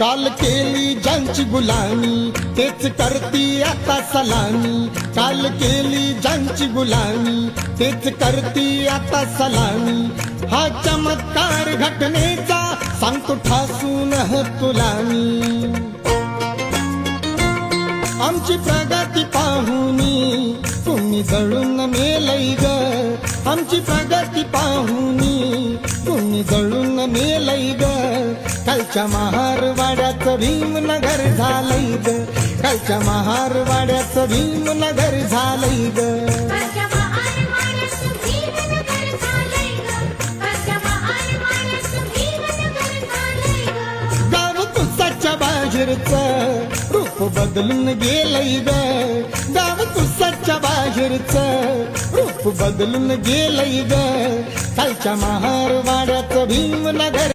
काल केली ज्यांची गुलामी तेच करती आता सलामी. काल केली ज्यांची गुलामी तेच करती आता सलामी. हा चमत्कार घटनेचा सांगतो ठासून तुला मी. आमची प्रगती पाहुनी तुम्ही जळून मेलई ग. आमची प्रगती पाहुनी तुम्ही जळून मेलई ग. कालच्या महारवाड्याचं भीमनगर झालंय ग. कालच्या महारवाड्याचं भीमनगर झालंय ग. गाव तुसाच्या बाहेरचं रूप बदलून गेलंय ग. गाव तुसाच्या बाहेरचं रूप बदलून गेलंय ग. कालच्या महारवाड्याचं भीमनगर